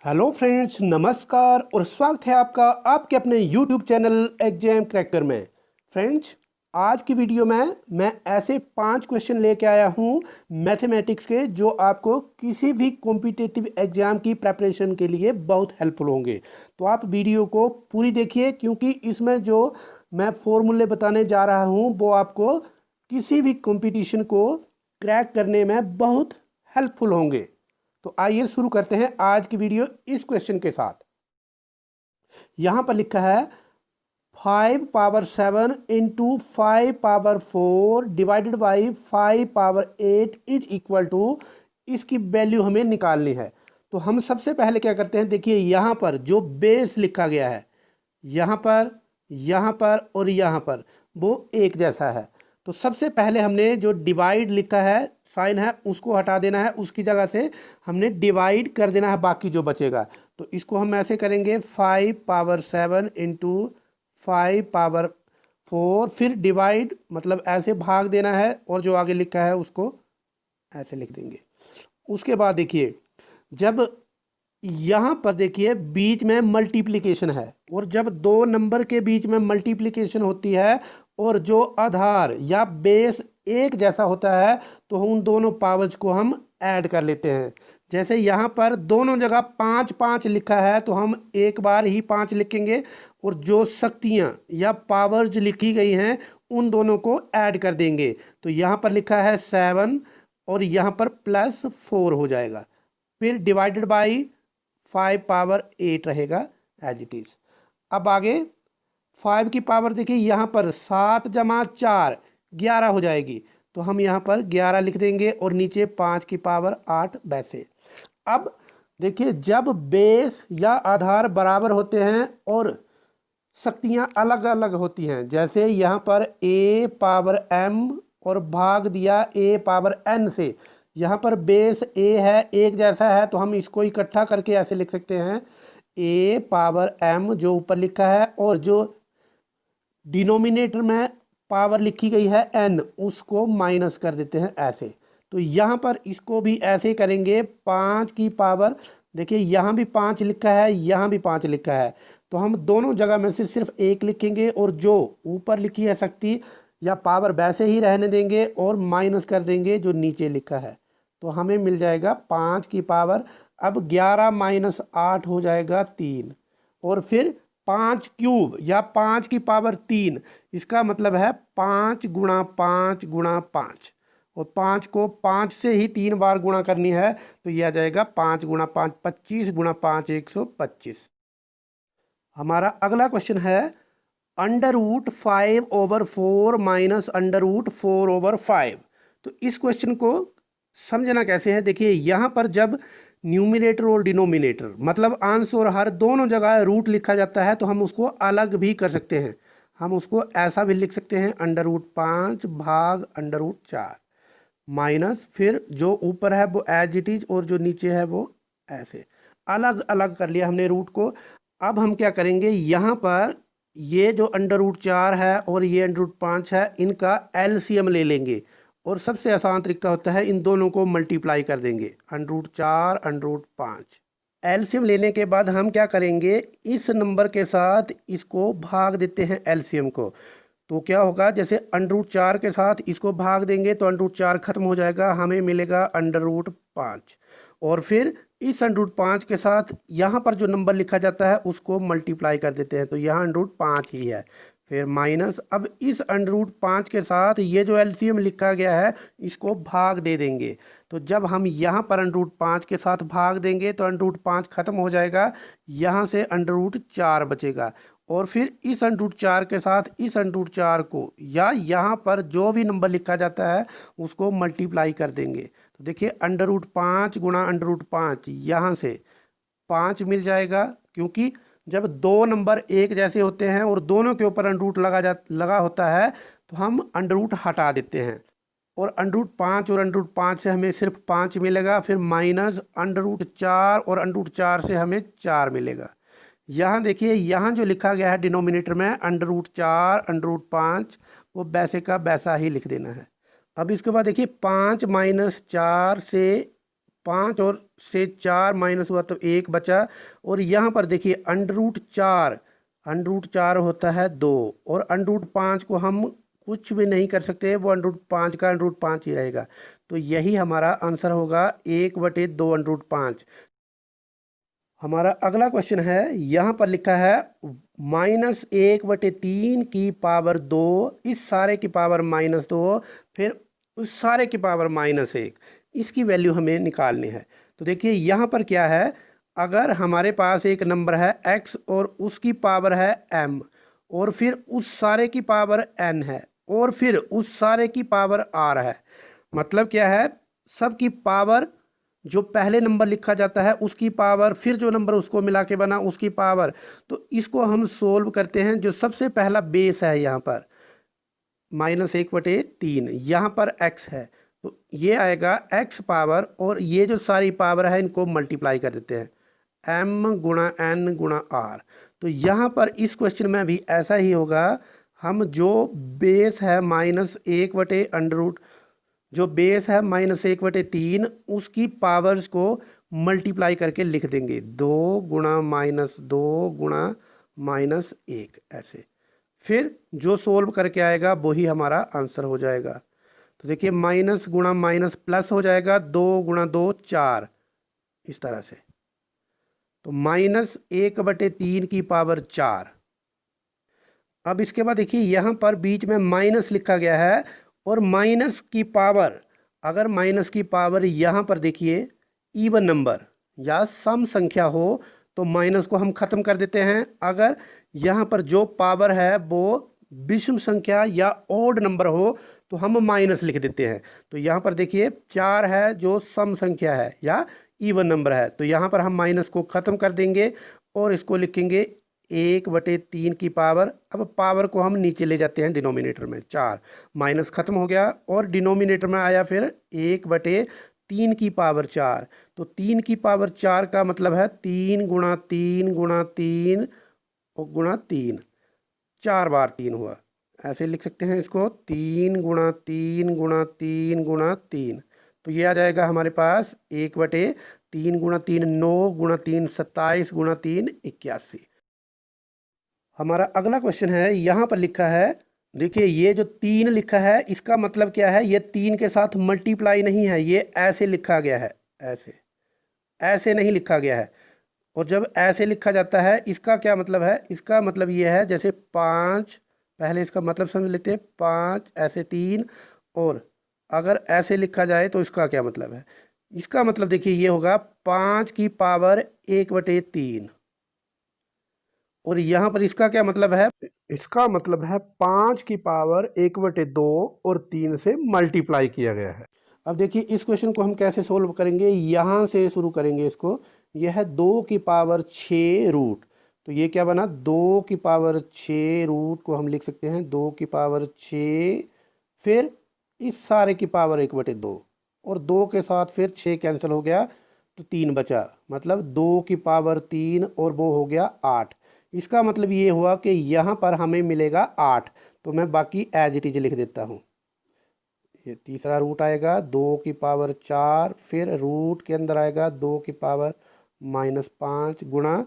Hello friends, नमस्कार और स्वागत है आपका आपके अपने यूट्यूब चैनल एग्जाम क्रैकर में। फ्रेंड्स, आज की वीडियो में मैं ऐसे 5 क्वेश्चन लेके आया हूँ मैथमेटिक्स के, जो आपको किसी भी कॉम्पिटिटिव एग्जाम की प्रेपरेशन के लिए बहुत हेल्पफुल होंगे। तो आप वीडियो को पूरी देखिए, क्योंकि इसमें जो मैं फॉर्मूले बताने जा रहा हूँ वो आपको किसी भी कंपटीशन को क्रैक करने में बहुत हेल्पफुल होंगे। तो आइए शुरू करते हैं आज की वीडियो इस क्वेश्चन के साथ। यहां पर लिखा है 5⁻7 into 5⁻4 divided by 5⁻8 is equal to, इसकी वैल्यू हमें निकालनी है। तो हम सबसे पहले क्या करते हैं, देखिए यहां पर जो बेस लिखा गया है, यहां पर और यहां पर वो एक जैसा है। तो सबसे पहले हमने जो डिवाइड लिखा है, साइन है, उसको हटा देना है, उसकी जगह से हमने डिवाइड कर देना है बाकी जो बचेगा। तो इसको हम ऐसे करेंगे 5⁻7 इंटू 5⁻4, फिर डिवाइड मतलब ऐसे भाग देना है और जो आगे लिखा है उसको ऐसे लिख देंगे। उसके बाद देखिए, जब यहाँ पर देखिए बीच में मल्टीप्लिकेशन है, और जब दो नंबर के बीच में मल्टीप्लिकेशन होती है और जो आधार या बेस एक जैसा होता है, तो उन दोनों पावर्स को हम ऐड कर लेते हैं। जैसे यहाँ पर दोनों जगह 5 5 लिखा है, तो हम एक बार ही 5 लिखेंगे, और जो शक्तियाँ या पावर्स लिखी गई हैं उन दोनों को ऐड कर देंगे। तो यहाँ पर लिखा है 7 और यहाँ पर +4 हो जाएगा, फिर डिवाइडेड बाई 5⁻8 रहेगा एज इट इज। अब आगे 5 की पावर देखिए, यहाँ पर 7 जमा 4 11 हो जाएगी, तो हम यहाँ पर 11 लिख देंगे, और नीचे 5 की पावर 8 वैसे। अब देखिए, जब बेस या आधार बराबर होते हैं और शक्तियाँ अलग अलग होती हैं, जैसे यहाँ पर a⁻m और भाग दिया a⁻n से, यहाँ पर बेस a है, एक जैसा है, तो हम इसको इकट्ठा करके ऐसे लिख सकते हैं a⁻m जो ऊपर लिखा है, और जो डिनोमिनेटर में पावर लिखी गई है n, उसको माइनस कर देते हैं ऐसे। तो यहाँ पर इसको भी ऐसे करेंगे, 5 की पावर देखिए यहाँ भी 5 लिखा है, यहाँ भी 5 लिखा है, तो हम दोनों जगह में से सिर्फ एक लिखेंगे, और जो ऊपर लिखी है शक्ति या पावर वैसे ही रहने देंगे और माइनस कर देंगे जो नीचे लिखा है। तो हमें मिल जाएगा 5 की पावर, अब 11 - 8 हो जाएगा 3, और फिर 5 क्यूब या 5 की पावर 3, इसका मतलब है 5 गुणा 5 गुणा 5, और 5 को 5 से ही 3 बार गुणा करनी है, तो यह आ जाएगा 5 गुणा 5 25 गुणा 5 125। हमारा अगला क्वेश्चन है √5/4 माइनस √4/5। तो इस क्वेश्चन को समझना कैसे है, देखिए यहाँ पर जब न्यूमिनेटर और डिनोमिनेटर मतलब अंश और हर दोनों जगह रूट लिखा जाता है, तो हम उसको अलग भी कर सकते हैं। हम उसको ऐसा भी लिख सकते हैं √5 भाग √4 माइनस, फिर जो ऊपर है वो एज इट इज और जो नीचे है वो ऐसे। अलग अलग कर लिया हमने रूट को। अब हम क्या करेंगे, यहाँ पर ये जो √4 है और ये √5 है, इनका एलसीएम ले लेंगे, और सबसे आसान तरीका होता है इन दोनों को मल्टीप्लाई कर देंगे, √4 √5। एलसीएम लेने के बाद हम क्या करेंगे, इस नंबर के साथ इसको भाग देते हैं एलसीएम को। तो क्या होगा, जैसे √4 के साथ इसको भाग देंगे तो √4 खत्म हो जाएगा, हमें मिलेगा √5, और फिर इस √5 के साथ यहाँ पर जो नंबर लिखा जाता है उसको मल्टीप्लाई कर देते हैं, तो यहाँ √5 ही है, फिर माइनस। अब इस √5 के साथ ये जो एलसीएम लिखा गया है इसको भाग दे देंगे, तो जब हम यहाँ पर √5 के साथ भाग देंगे तो √5 खत्म हो जाएगा, यहाँ से √4 बचेगा, और फिर इस √4 के साथ इस √4 को या यहाँ पर जो भी नंबर लिखा जाता है उसको मल्टीप्लाई कर देंगे। तो देखिए √5 गुणा √5, यहाँ से 5 मिल जाएगा, क्योंकि जब दो नंबर एक जैसे होते हैं और दोनों के ऊपर अंडरूट लगा होता है, तो हम अंडरूट हटा देते हैं, और √5 और √5 से हमें सिर्फ 5 मिलेगा, फिर माइनस √4 और √4 से हमें 4 मिलेगा। यहाँ देखिए, यहाँ जो लिखा गया है डिनोमिनेटर में √4 √5, वो वैसे का वैसा ही लिख देना है। अब इसके बाद देखिए 5 - 4 से 5 और से 4 माइनस हुआ तो 1 बचा। और यहाँ पर देखिए अंडर रूट 4 होता है 2, और अंडर रूट 5 को हम कुछ भी नहीं कर सकते, वो अंडर रूट 5 का अंडर रूट 5 ही रहेगा। तो यही हमारा आंसर होगा 1/2 अंडर रूट 5। हमारा अगला क्वेश्चन है, यहाँ पर लिखा है -1/3 की पावर 2, इस सारे की पावर -2, फिर उस सारे की पावर -1, इसकी वैल्यू हमें निकालनी है। तो देखिए यहाँ पर क्या है, अगर हमारे पास एक नंबर है x और उसकी पावर है m, और फिर उस सारे की पावर n है, और फिर उस सारे की पावर r है, मतलब क्या है, सब की पावर, जो पहले नंबर लिखा जाता है उसकी पावर, फिर जो नंबर उसको मिला के बना उसकी पावर। तो इसको हम सोल्व करते हैं। जो सबसे पहला बेस है यहाँ पर -1/3, यहाँ पर x है, तो ये आएगा x पावर, और ये जो सारी पावर है इनको मल्टीप्लाई कर देते हैं, m गुणा n गुणा r। तो यहाँ पर इस क्वेश्चन में भी ऐसा ही होगा। हम जो बेस है जो बेस है -1/3, उसकी पावर्स को मल्टीप्लाई करके लिख देंगे, 2 गुणा -2 गुणा -1, ऐसे। फिर जो सोल्व करके आएगा वही हमारा आंसर हो जाएगा। तो देखिए माइनस गुणा माइनस प्लस हो जाएगा, 2 गुणा 2 4, इस तरह से। तो -1/3 की पावर 4। अब इसके बाद देखिए यहाँ पर बीच में माइनस लिखा गया है, और माइनस की पावर, अगर माइनस की पावर यहाँ पर देखिए इवन नंबर या सम संख्या हो तो माइनस को हम ख़त्म कर देते हैं। अगर यहाँ पर जो पावर है वो विषम संख्या या ओड नंबर हो तो हम माइनस लिख देते हैं। तो यहाँ पर देखिए 4 है जो सम संख्या है या इवन नंबर है, तो यहाँ पर हम माइनस को ख़त्म कर देंगे और इसको लिखेंगे 1/3 की पावर। अब पावर को हम नीचे ले जाते हैं डिनोमिनेटर में, 4, माइनस खत्म हो गया और डिनोमिनेटर में आया फिर 1/3 की पावर 4। तो 3 की पावर 4 का मतलब है 3 गुणा 3 गुणा 3 और गुणा 3, 4 बार 3 हुआ, ऐसे लिख सकते हैं इसको, 3 गुणा 3 गुणा 3 गुणा 3। तो ये आ जाएगा हमारे पास 1/3 गुणा 3 9 गुणा 3 27 गुणा 3 81। हमारा अगला क्वेश्चन है, यहाँ पर लिखा है, देखिए ये जो 3 लिखा है इसका मतलब क्या है, ये 3 के साथ मल्टीप्लाई नहीं है, ये ऐसे लिखा गया है, ऐसे नहीं लिखा गया है। और जब ऐसे लिखा जाता है इसका क्या मतलब है, इसका मतलब ये है जैसे 5, पहले इसका मतलब समझ लेते हैं, 5 ऐसे 3, और अगर ऐसे लिखा जाए तो इसका क्या मतलब है। इसका मतलब देखिए ये होगा 5 की पावर 1/3, और यहाँ पर इसका क्या मतलब है, इसका मतलब है 5 की पावर 1/2 और 3 से मल्टीप्लाई किया गया है। अब देखिए इस क्वेश्चन को हम कैसे सोल्व करेंगे, यहाँ से शुरू करेंगे इसको। यह है 2 की पावर 6 रूट, तो ये क्या बना, 2 की पावर 6 रूट को हम लिख सकते हैं 2 की पावर 6, फिर इस सारे की पावर 1/2, और 2 के साथ फिर 6 कैंसिल हो गया तो 3 बचा, मतलब 2 की पावर 3 और वो हो गया 8। इसका मतलब ये हुआ कि यहाँ पर हमें मिलेगा 8, तो मैं बाकी एज इट इज लिख देता हूँ। ये तीसरा रूट आएगा 2 की पावर 4, फिर रूट के अंदर आएगा 2 की पावर -5 गुणा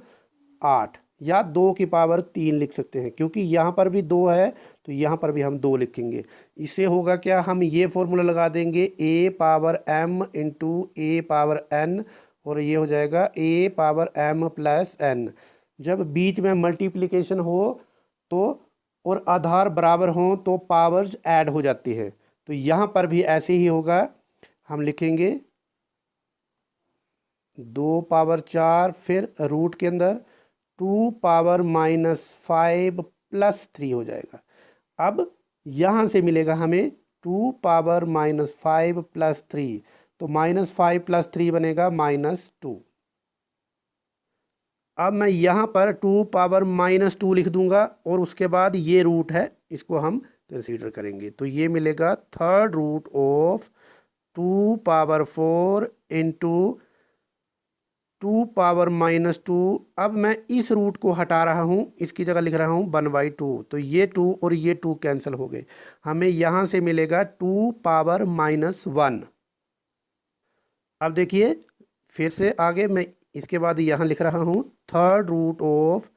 8, या 2 की पावर 3 लिख सकते हैं, क्योंकि यहाँ पर भी 2 है तो यहाँ पर भी हम 2 लिखेंगे। इससे होगा क्या, हम ये फॉर्मूला लगा देंगे a power m into a power n, और ये हो जाएगा a power m plus n। जब बीच में मल्टीप्लिकेशन हो तो और आधार बराबर हों तो पावर्स ऐड हो जाती है, तो यहाँ पर भी ऐसे ही होगा। हम लिखेंगे 2 पावर 4, फिर रूट के अंदर 2 पावर -5 प्लस 3 हो जाएगा। अब यहाँ से मिलेगा हमें 2 पावर -5 प्लस 3, तो -5 प्लस 3 बनेगा -2। अब मैं यहाँ पर 2 पावर -2 लिख दूंगा, और उसके बाद ये रूट है इसको हम कंसीडर करेंगे, तो ये मिलेगा third root of 2 power 4 into 2 power -2। अब मैं इस रूट को हटा रहा हूँ, इसकी जगह लिख रहा हूँ 1/2, तो ये 2 और ये 2 कैंसिल हो गए, हमें यहाँ से मिलेगा 2 पावर -1। अब देखिए फिर से आगे मैं इसके बाद यहाँ लिख रहा हूँ third root of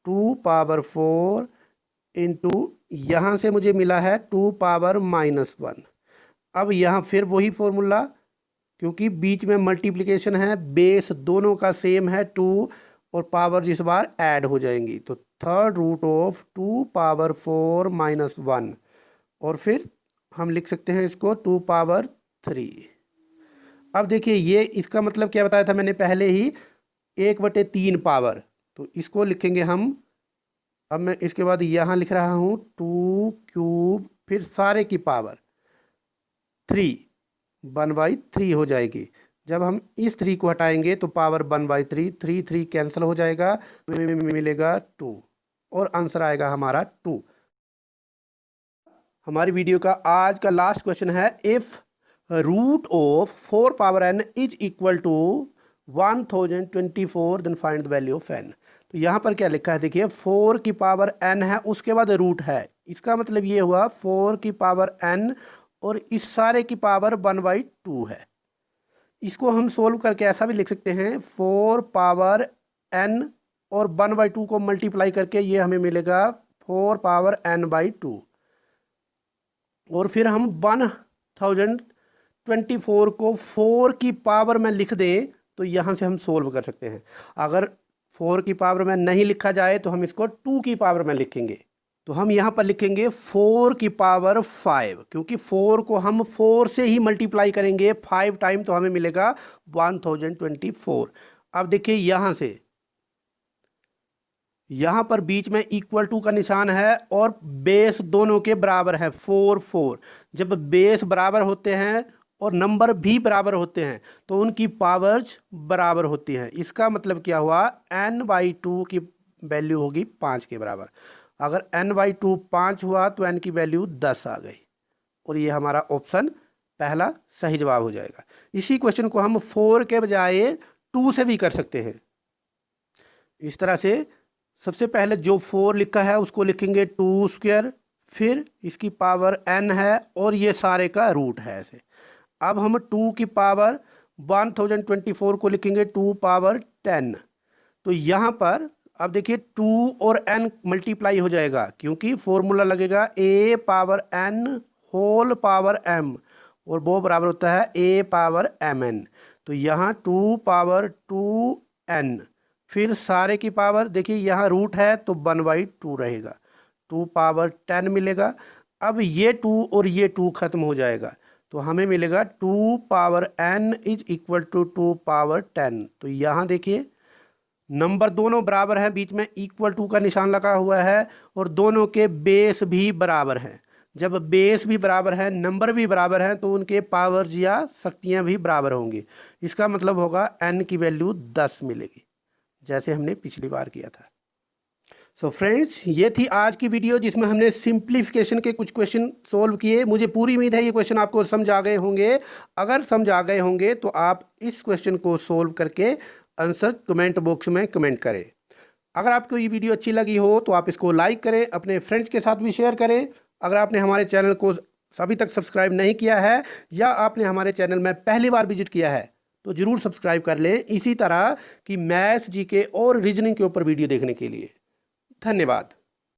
2 power 4 into यहाँ से मुझे मिला है 2 पावर -1। अब यहाँ फिर वही फॉर्मूला, क्योंकि बीच में मल्टीप्लिकेशन है, बेस दोनों का सेम है 2 और पावर जिस बार ऐड हो जाएंगी, तो थर्ड रूट ऑफ 2 पावर 4 -1 और फिर हम लिख सकते हैं इसको 2 पावर 3। अब देखिए ये इसका मतलब क्या बताया था मैंने पहले ही, 1/3 पावर, तो इसको लिखेंगे हम। अब मैं इसके बाद यहाँ लिख रहा हूँ 2 क्यूब, फिर सारे की पावर 3, 1/3 हो जाएगी। जब हम इस 3 को हटाएंगे तो पावर 1/3, 3 3 कैंसिल हो जाएगा, मिलेगा 2 और आंसर आएगा हमारा 2। हमारी वीडियो का आज का लास्ट क्वेश्चन है, if root of 4 power n is equal to 1024 then find the value of n। तो यहाँ पर क्या लिखा है देखिए, 4 की पावर n है, उसके बाद रूट है, इसका मतलब ये हुआ 4 की पावर n और इस सारे की पावर 1/2 है। इसको हम सोल्व करके ऐसा भी लिख सकते हैं, 4 पावर n और 1/2 को मल्टीप्लाई करके ये हमें मिलेगा 4 पावर n/2 और फिर हम 1024 को 4 की पावर में लिख दें तो यहाँ से हम सोल्व कर सकते हैं। अगर 4 की पावर में नहीं लिखा जाए तो हम इसको 2 की पावर में लिखेंगे, तो हम यहाँ पर लिखेंगे 4 की पावर 5, क्योंकि 4 को हम 4 से ही मल्टीप्लाई करेंगे 5 टाइम, तो हमें मिलेगा 1024। अब देखिए यहाँ से, यहाँ पर बीच में इक्वल टू का निशान है और बेस दोनों के बराबर है 4 4। जब बेस बराबर होते हैं और नंबर भी बराबर होते हैं तो उनकी पावर्स बराबर होती हैं। इसका मतलब क्या हुआ, n/2 की वैल्यू होगी 5 के बराबर। अगर n/2 5 हुआ तो n की वैल्यू 10 आ गई और ये हमारा ऑप्शन पहला सही जवाब हो जाएगा। इसी क्वेश्चन को हम 4 के बजाय 2 से भी कर सकते हैं। इस तरह से सबसे पहले जो 4 लिखा है उसको लिखेंगे 2², फिर इसकी पावर n है और ये सारे का रूट है ऐसे। अब हम 2 की पावर 1024 को लिखेंगे 2 पावर 10। तो यहाँ पर अब देखिए 2 और n मल्टीप्लाई हो जाएगा, क्योंकि फॉर्मूला लगेगा a power n whole power m और वो बराबर होता है a पावर mn। तो यहाँ 2 पावर 2n, फिर सारे की पावर, देखिए यहाँ रूट है तो 1/2 रहेगा, 2 पावर 10 मिलेगा। अब ये 2 और ये 2 खत्म हो जाएगा तो हमें मिलेगा 2 power n is equal to 2 power 10। तो यहाँ देखिए नंबर दोनों बराबर हैं, बीच में इक्वल टू का निशान लगा हुआ है और दोनों के बेस भी बराबर हैं। जब बेस भी बराबर है, नंबर भी बराबर हैं, तो उनके पावर्स या शक्तियाँ भी बराबर होंगी। इसका मतलब होगा n की वैल्यू 10 मिलेगी, जैसे हमने पिछली बार किया था। सो फ्रेंड्स, ये थी आज की वीडियो जिसमें हमने सिंप्लीफिकेशन के कुछ क्वेश्चन सोल्व किए। मुझे पूरी उम्मीद है ये क्वेश्चन आपको समझ आ गए होंगे। अगर समझ आ गए होंगे तो आप इस क्वेश्चन को सोल्व करके आंसर कमेंट बॉक्स में कमेंट करें। अगर आपको ये वीडियो अच्छी लगी हो तो आप इसको लाइक करें, अपने फ्रेंड्स के साथ भी शेयर करें। अगर आपने हमारे चैनल को अभी तक सब्सक्राइब नहीं किया है या आपने हमारे चैनल में पहली बार विजिट किया है तो ज़रूर सब्सक्राइब कर लें, इसी तरह की मैथ्स, जीके और रीजनिंग के ऊपर वीडियो देखने के लिए। धन्यवाद।